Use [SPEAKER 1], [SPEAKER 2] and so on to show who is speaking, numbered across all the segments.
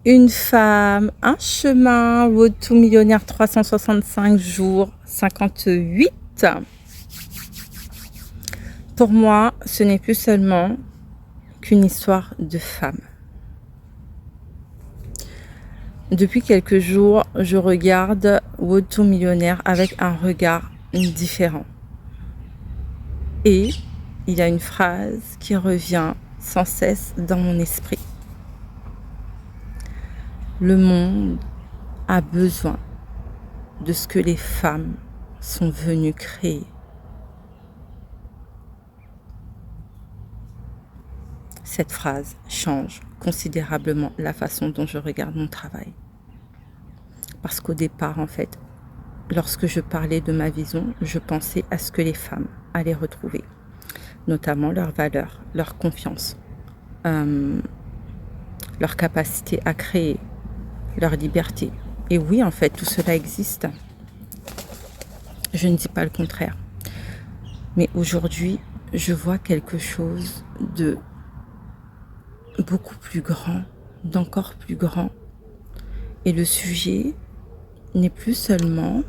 [SPEAKER 1] Une femme, un chemin, Road to Millionnaire 365 jours, 58. Pour moi, ce n'est plus seulement qu'une histoire de femme. Depuis quelques jours, je regarde Road to Millionnaire avec un regard différent. Et il y a une phrase qui revient sans cesse dans mon esprit. Le monde a besoin de ce que les femmes sont venues créer. Cette phrase change considérablement la façon dont je regarde mon travail. Parce qu'au départ, en fait, lorsque je parlais de ma vision, je pensais à ce que les femmes allaient retrouver, notamment leurs valeurs, leur confiance, leur capacité à créer, leur liberté. Et oui, en fait, tout cela existe. Je ne dis pas le contraire. Mais aujourd'hui, je vois quelque chose de beaucoup plus grand, d'encore plus grand. Et le sujet n'est plus seulement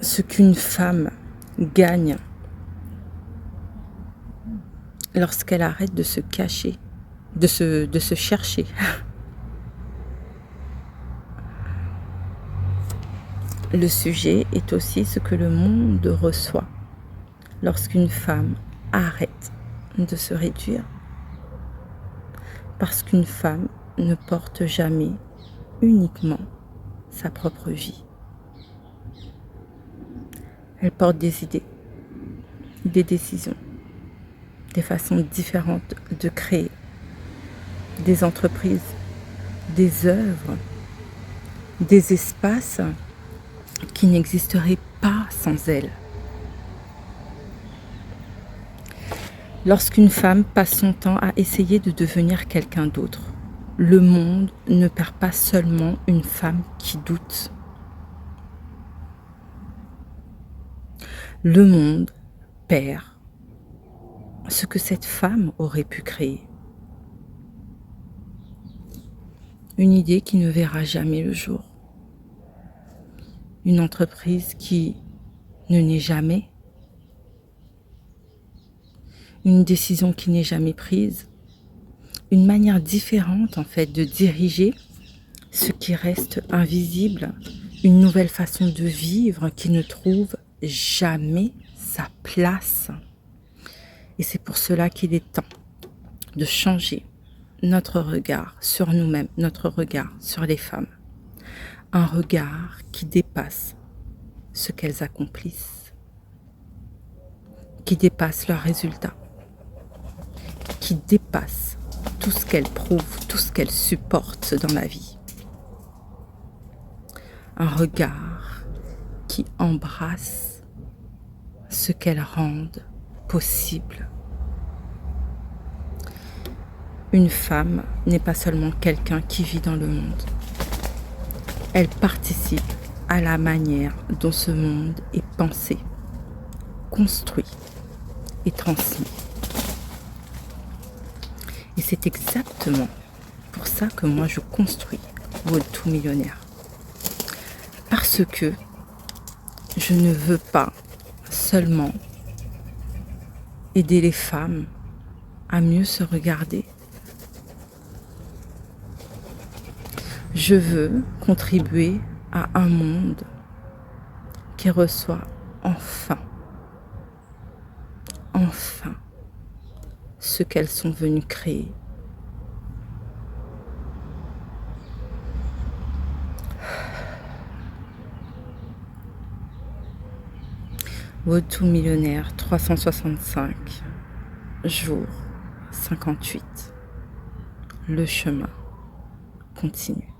[SPEAKER 1] ce qu'une femme gagne lorsqu'elle arrête de se cacher, de se chercher. Le sujet est aussi ce que le monde reçoit lorsqu'une femme arrête de se réduire. Parce qu'une femme ne porte jamais uniquement sa propre vie. Elle porte des idées, des décisions, des façons différentes de créer, des entreprises, des œuvres, des espaces qui n'existeraient pas sans elle. Lorsqu'une femme passe son temps à essayer de devenir quelqu'un d'autre, le monde ne perd pas seulement une femme qui doute. Le monde perd ce que cette femme aurait pu créer. Une idée qui ne verra jamais le jour. Une entreprise qui ne naît jamais. Une décision qui n'est jamais prise. Une manière différente en fait de diriger ce qui reste invisible. Une nouvelle façon de vivre qui ne trouve jamais sa place. Et c'est pour cela qu'il est temps de changer notre regard sur nous-mêmes, notre regard sur les femmes. Un regard qui dépasse ce qu'elles accomplissent, qui dépasse leurs résultats, qui dépasse tout ce qu'elles prouvent, tout ce qu'elles supportent dans la vie. Un regard qui embrasse ce qu'elles rendent possible. Une femme n'est pas seulement quelqu'un qui vit dans le monde. Elle participe à la manière dont ce monde est pensé, construit et transmis. Et c'est exactement pour ça que moi je construis Road to Millionnaire. Parce que je ne veux pas seulement aider les femmes à mieux se regarder. Je veux contribuer à un monde qui reçoit enfin ce qu'elles sont venues créer. Road to Millionnaire 365 jours 58. Le chemin continue.